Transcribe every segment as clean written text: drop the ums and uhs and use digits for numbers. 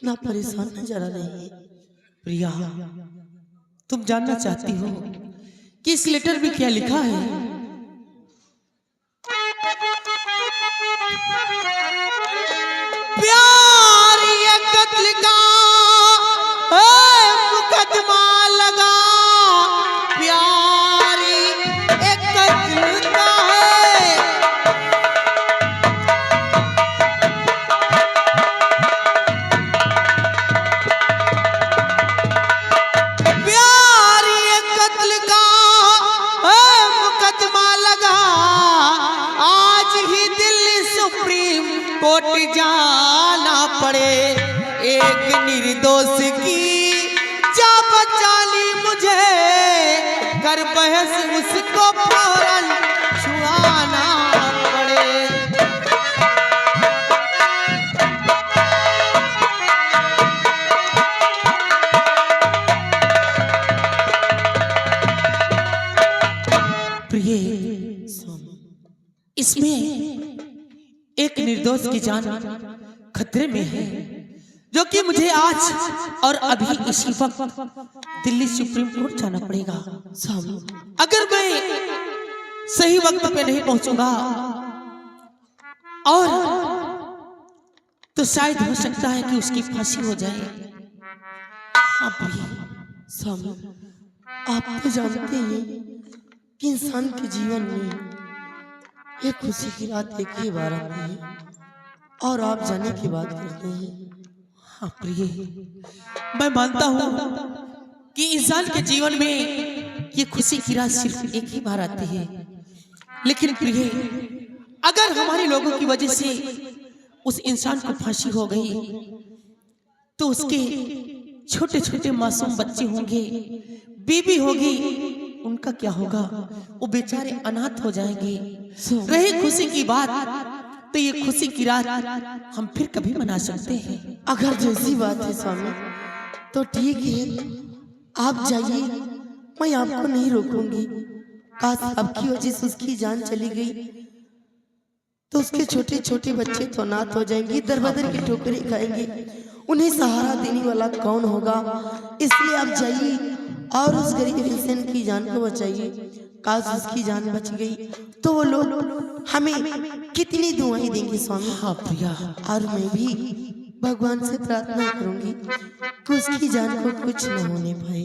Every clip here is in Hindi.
कितना परेशान नजर आ रही है। प्रिया, तुम जानना चाहती हो कि इस लेटर में क्या लिखा है? प्यार ये कत्ल का मुकदमा लगा, प्यार ये कत्ल का है। प्यार ये कत्ल का मुकदमा लगा, आज ही दिल्ली सुप्रीम कोर्ट जाना पड़े। एक निर्दोष की जा बचा ली मुझे, कर बहस उसको फौरन छुड़ाना पड़े। प्रिय, इसमें एक निर्दोष की जान खतरे में है, जो कि मुझे आज और अभी इसी वक्त दिल्ली सुप्रीम कोर्ट जाना पड़ेगा। अगर मैं सही वक्त पे नहीं पहुंचूंगा और तो शायद हो सकता है कि उसकी फांसी हो जाए। हाँ प्रिय, स्वामी आप तो जानते हैं कि इंसान के जीवन में एक खुशी की रात एक ही बार आती है और आप जाने की बात करते हैं। हाँ प्रिय, मैं मानता हूँ कि इंसान के जीवन में ये खुशी की रात सिर्फ एक ही बार आती है, लेकिन प्रिय, अगर हमारे लोगों की वजह से उस इंसान को फांसी हो गई तो उसके छोटे छोटे मासूम बच्चे होंगे, बीबी होगी, उनका क्या होगा? वो बेचारे अनाथ हो जाएंगे। रही खुशी की बात, तो ये खुशी की रात हम फिर कभी मना सकते हैं। अगर जैसी बात है स्वामी तो ठीक है, आप जाइए, मैं आपको नहीं रोकूंगी। काश आपकी वजह से उसकी जान चली गई तो उसके छोटे छोटे बच्चे तो अनाथ हो जाएंगे, दर बदर की ठोकरें खाएंगे, उन्हें सहारा देने वाला कौन होगा? इसलिए आप जाइए और उस गरीब इंसान की जान को बचाइए। काश उसकी जान बच गई तो वो लोग हमें कितनी दुआएं देंगे स्वामी। हाँ प्रिया, और मैं भी भगवान से प्रार्थना करूंगी कि उसकी जान को कुछ न होने पाए।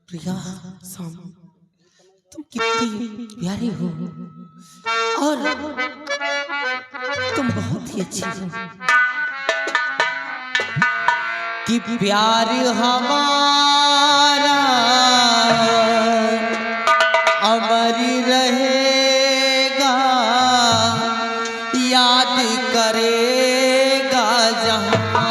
प्रिया, स्वामी तुम कितनी प्यारी हो और तुम बहुत ही अच्छी हो कि प्यार हमारा अमर रहेगा, याद करेगा जहां।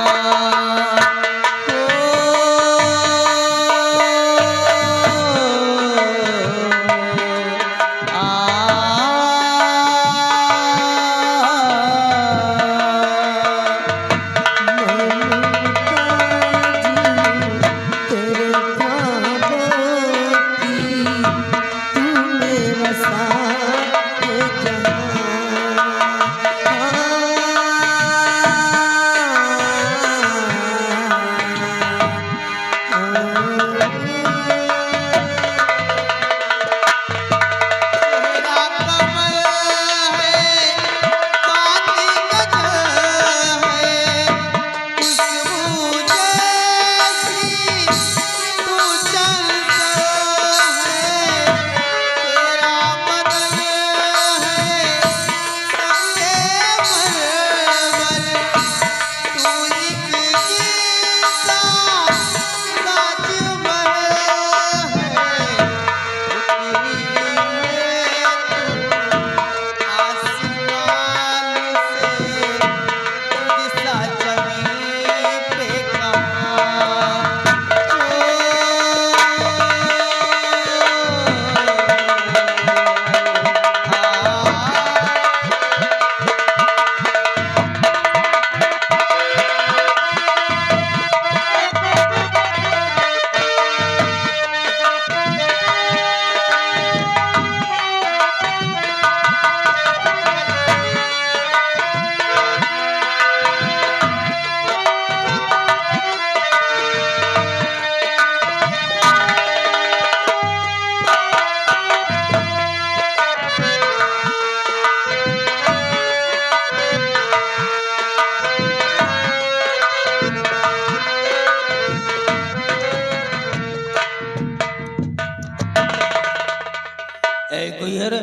कोई है रे?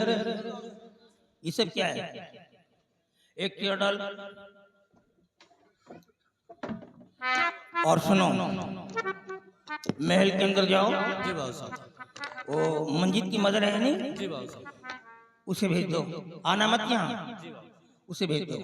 ये सब क्या है? एक चेयर डाल। और सुनो, महल के अंदर जाओ। जी बाबू साहब। वो मंजीत की मदर है नहीं, जी बाबू साहब। उसे भेज दो। आना मत यहाँ, उसे भेज दो।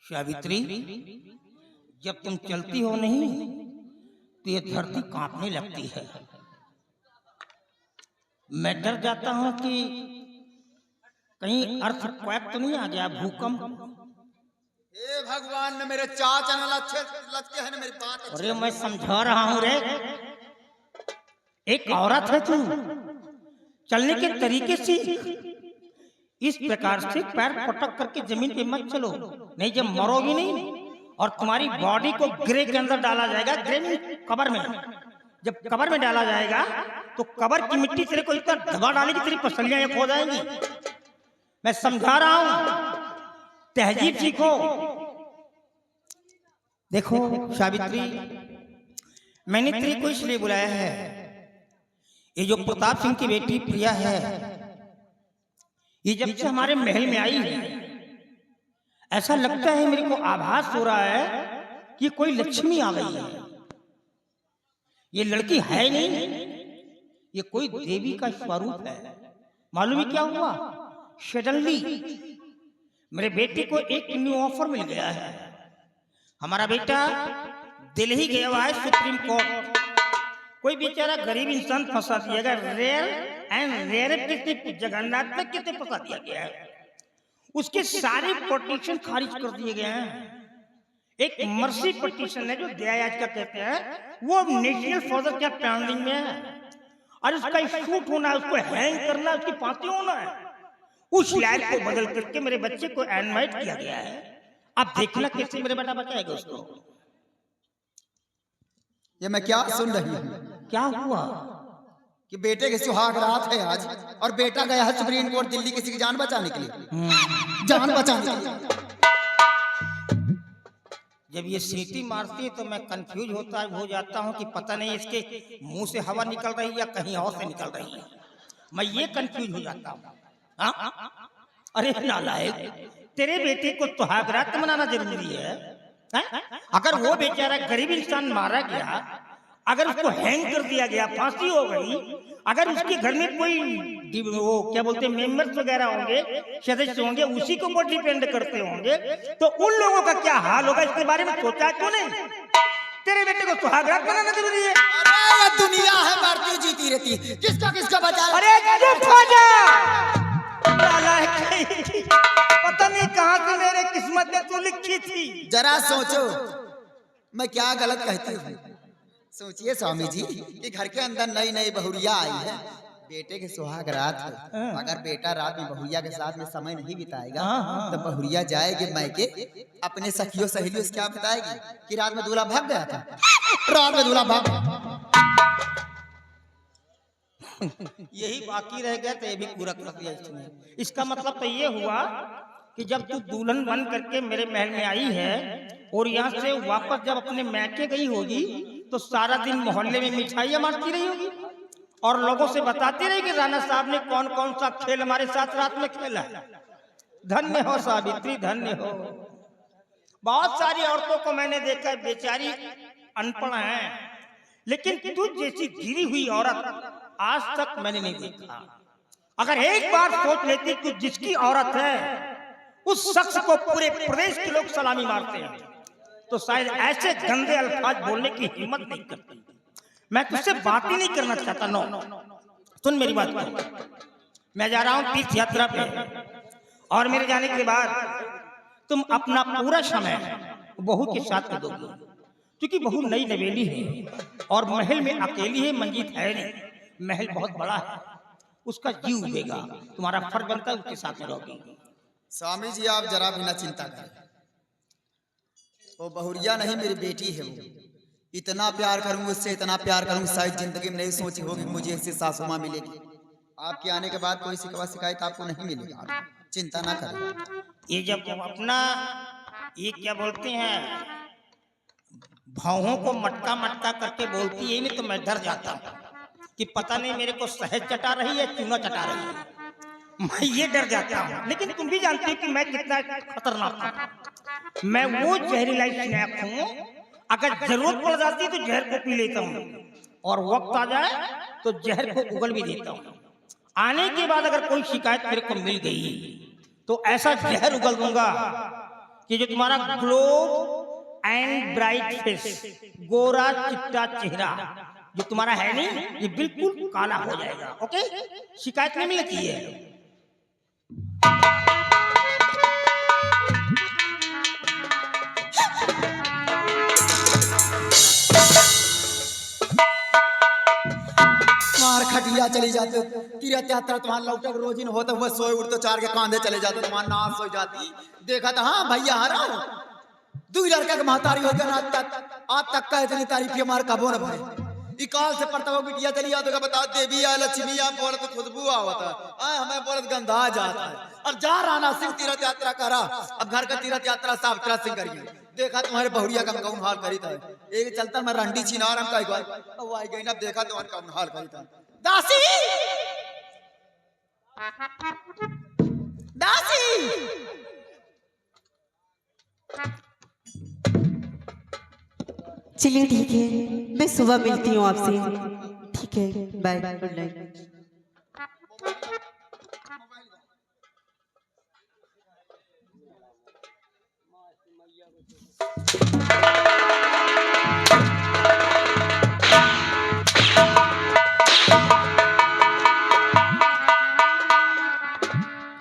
सावित्री, जब तुम चलती हो नहीं तो ये धरती कांपने लगती है। मैं डर जाता हूं कि कहीं अर्थक्वेक तो नहीं आ गया, भूकंप। हे भगवान ने मेरे चाचा न लगते हैं, मेरी बात। अरे मैं समझा रहा हूं रे, एक औरत है तू, चलने के तरीके सीख। इस प्रकार से पैर पटक करके जमीन पे मत चलो, नहीं जब मरोगी नहीं और तुम्हारी बॉडी को ग्रे के अंदर डाला जाएगा। ग्रे में कब्र में, जब कब्र में डाला जाएगा तो कब्र की मिट्टी तेरे को इतना दबा डालेगी तेरी पसलियां एक हो जाएंगी। मैं समझा रहा हूं, तहजीब सीखो। देखो सावित्री, मैंने तेरे को इसलिए बुलाया है, ये जो प्रताप सिंह की बेटी प्रिया है, ये जब से हमारे महल में आई है, ऐसा लगता है मेरे को आभास हो रहा है कि कोई लक्ष्मी आ गई है। ये लड़की है नहीं, ये कोई देवी का स्वरूप है। मालूम है क्या हुआ? सडनली मेरे बेटे को एक न्यू ऑफर मिल गया है। हमारा बेटा दिल्ली गया हुआ है सुप्रीम कोर्ट। कोई बेचारा गरीब इंसान फंसा दिया गया, रेयर एंड रेयर जगन्नाथ में कितने फंसा दिया गया है। उसके सारे पिटीशन खारिज कर दिए गए हैं। एक मर्सी पिटीशन है जो दया याचिका कहते हैं, वो नेशनल फॉर्दर क्या पेंडिंग में है, और उसका शूट होना है, उसको हैंग करना है, उसकी फांसी होना है। उस लाइन को बदल करके मेरे बच्चे को एडमाइट किया गया है। अब देखना कैसे मेरे बेटा बचाएगा उसको। ये मैं क्या सुन रही हूँ? क्या हुआ कि बेटे की सुहाग रात है आज, और बेटा गया है सुप्रीम कोर्ट दिल्ली किसी की जान बचाने के लिए। जान बचाने के लिए। जब ये सीटी मारती है तो मैं कंफ्यूज हो जाता हूँ कि पता नहीं इसके मुंह से हवा निकल रही है या कहीं और से निकल रही है। मैं ये कंफ्यूज हो जाता हूँ। अरे नालायक, तेरे बेटे को सुहागरात मनाना जरूरी है? अगर वो बेचारा गरीब इंसान मारा गया, अगर उसको हैंग कर दिया गया, फांसी हो गई, अगर उसके घर में कोई वो क्या बोलते हैं मेंबर्स वगैरह होंगे, सदस्य होंगे, उसी को डिपेंड करते होंगे, तो उन लोगों का क्या हाल होगा, इसके बारे में सोचा क्यों नहीं? तेरे बेटे को सुहागरात बनाना जरूरी है। अरे ये दुनिया है, भारतीय जीती रहती है, किसका किसका बचा। अरे चुप हो जा, पता नहीं कहाँ से मेरे किस्मत में तू लिखी थी। जरा सोचो मैं क्या गलत कहती हूँ। सोचिए स्वामी जी कि घर के अंदर नई नई बहुरिया आई है, बेटे के सुहाग रात है, अगर बेटा रात में बहुरिया के साथ में समय नहीं बिताएगा तो बहुरिया जाएगी मायके, अपने सखियों सहेलियों से क्या बताएगी कि रात में दूल्हा भाग गया था, रात में दूल्हा भाग। यही बाकी रह गया तो ये भी पूरा कर दिया इसने। इसका मतलब तो ये हुआ कि जब तू दुल्हन बन करके मेरे महल में आई है और यहाँ से वापस जब अपने मैके गई होगी तो सारा दिन मोहल्ले में मिठाइयाँ बांटती रही होगी और लोगों से बताती रही कि राणा साहब ने कौन कौन सा खेल हमारे साथ रात में खेला है। धन्य हो सावित्री, धन्य हो। बहुत सारी औरतों को मैंने देखा है, बेचारी अनपढ़ है, लेकिन तू जैसी गिरी हुई औरत आज तक मैंने नहीं देखा। अगर एक बार सोच लेती कि जिसकी औरत है उस शख्स को पूरे प्रदेश के लोग सलामी मारते हैं, तो शायद ऐसे गंदे अल्फाज बोलने की हिम्मत नहीं करती। मैं तुझसे बात ही नहीं करना चाहता। नो, सुन मेरी बात को। मैं जा रहा हूं तीर्थ यात्रा पे, और मेरे जाने के बाद तुम अपना पूरा समय बहू के साथ में दोगे, क्योंकि बहू नई नवेली है और महल में अकेली है, मंजीत है नहीं। महल बहुत बड़ा है, उसका जीव देगा। तुम्हारा फर्ज बनता है उसके साथ में रहोगी। स्वामी जी आप जरा भी ना चिंता करें, वो बहुरिया नहीं मेरी बेटी है। वो इतना प्यार करूंगा उससे, इतना प्यार करूंगा, शायद जिंदगी में नहीं सोची होगी मुझे इससे सासू माँ मिलेगी। आपके आने के बाद कोई शिकायत आपको नहीं मिलेगा, आप चिंता ना करें। ये जब अपना ये क्या बोलते हैं भावों को मटका मटका करके बोलती है नहीं तो मैं डर जाता हूँ कि पता नहीं मेरे को शहद चटा रही है चूना चटा रही है, मैं ये डर जाता हूँ। लेकिन तुम भी जानती हो कि मैं कितना खतरनाक हूँ। मैं वो जहरीला स्नैक हूँ, अगर जरूरत पड़ जाती है तो जहर को पी लेता हूँ और वक्त आ जाए तो जहर को उगल भी देता हूँ। आने के बाद अगर कोई शिकायत मेरे को मिल गई तो ऐसा जहर उगल दूंगा कि जो तुम्हारा ग्लो एंड ब्राइट फेस, गोरा चिट्टा चेहरा जो तुम्हारा है नहीं, ये बिल्कुल काला हो जाएगा। ओके, शिकायत नहीं मिलती है। मार खटिया चली जाते, तीर्थ यात्रा तुम्हारा लौटक रोज इन होता हुआ सोए उठते चार के कांधे चले जाते, तुम्हारा नाश हो जाती। देखा था हाँ भैया हरा दू लड़का के महतारी हो गया आज तक का इतनी तारीफ हमारे कबो न भाई। इकाल से पड़ता हुआ बिटिया चली जाते का बता देवी आ लक्ष्मी आ बोलत तो खुशबू आवता है, हमें बोलत गंधा जाता है। और जा राणा सिंह तीर्थ यात्रा करा, अब घर का तीर्थ यात्रा सावित्रा सिंह करिए। देखा तुम्हारे बहुरिया का कौन हाल करी था, एक चलता मैं रंडी छिनार हम कहीं आई गई ना, देखा तुम्हारे कौन हाल करी था। दासी दासी चलिए ठीक है, मैं सुबह मिलती हूँ आपसे। ठीक है, बाय, गुड नाइट।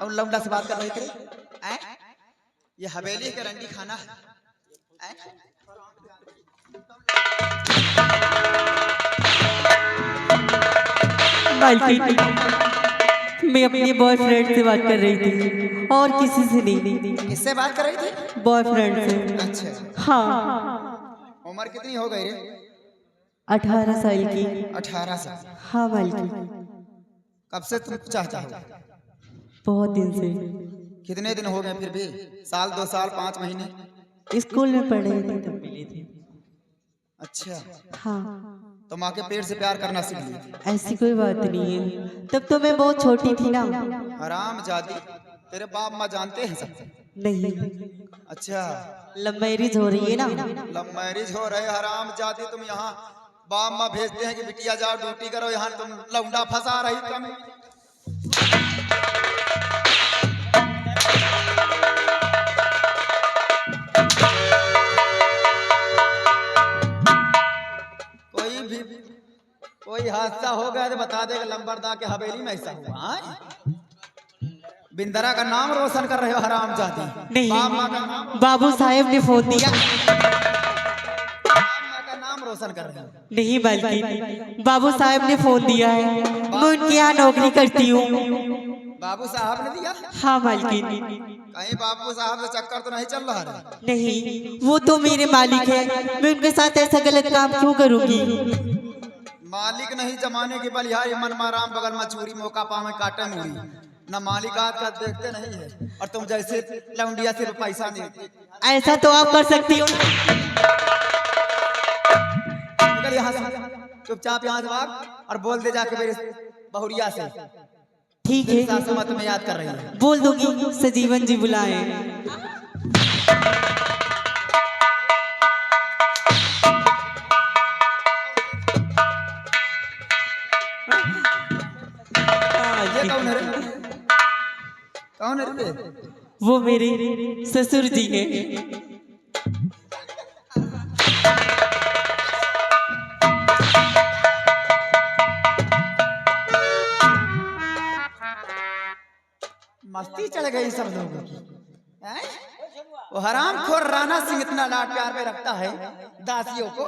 और लौंडा से बात कर रहे थे, ये हवेली का रंडी खाना है। मैं अपने बॉयफ्रेंड से बात कर रही थी और किसी से नहीं। किससे बात कर रही थी? बॉयफ्रेंड से। अच्छा, हाँ। उम्र कितनी हो गई रे? 18 साल की। 18 साल? हाँ मालकिन। कब से तुम चाहता हो? बहुत दिन से। कितने दिन हो गए फिर भी? साल, 2 साल, 5 महीने? स्कूल में पढ़ रहे थे तब मिले थे। अच्छा, हाँ। तो माँ के पेट से प्यार करना सीख लिया? ऐसी कोई बात नहीं है, तब तो मैं बहुत छोटी थी ना। हराम जादी, तेरे बाप माँ जानते हैं सब? नहीं। अच्छा, लव मैरिज हो रही है ना। लव मैरिज हो रहे हराम जादी, तुम यहाँ बाप माँ भेजते हैं कि बिटिया जाओ ड्यूटी करो, यहाँ तुम लौंडा फंसा रही कम। कोई हादसा हो गया तो बता देगा, लंबरदार के हवेली में ऐसा हुआ। बिंदरा का नाम रोशन कर रहे हो हराम जाती। नहीं, बाबू साहेब ने फोन दिया। का नाम रोशन कर रहे हो? नहीं बल्कि बाबू साहेब ने फोन दिया है, मैं उनके यहाँ नौकरी करती हूँ। बाबू साहब ने दिया? हाँ मालकिन। कहीं बाबू साहब से चक्कर तो नहीं चल रहा है? नहीं, वो तो मेरे मालिक है, मैं उनके साथ ऐसा गलत काम क्यों करूँगी। मालिक नहीं जमाने की बलिहारी, मन माराम बगल में चूरी, मौका पावे काटे मूरी। न मालिक आज का देखते नहीं है, और तुम जैसे लौंडिया सिर्फ पैसा नहीं। ऐसा तो आप कर सकती हो। यहाँ से चुपचाप यहाँ से भाग और बोल दे जाके मेरे बहुरिया से। ठीक है, समझ में याद कर रही है, बोल दूंगी सजीवन जी बुलाए। कौन है रे? कौन है रे? वो मेरे ससुर जी हैं। मस्ती चढ़ गई सब लोगों की। वो हरामखोर राणा सिंह इतना लाड प्यार में रखता है दासियों को,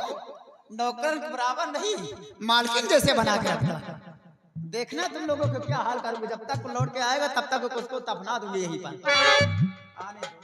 नौकर के बराबर नहीं मालकिन जैसे बना के रखता है। देखना तुम लोगों को क्या हाल करूंगी, जब तक लौट के आएगा तब तक उसको तपना दूंगी यहीं पर। आने दो।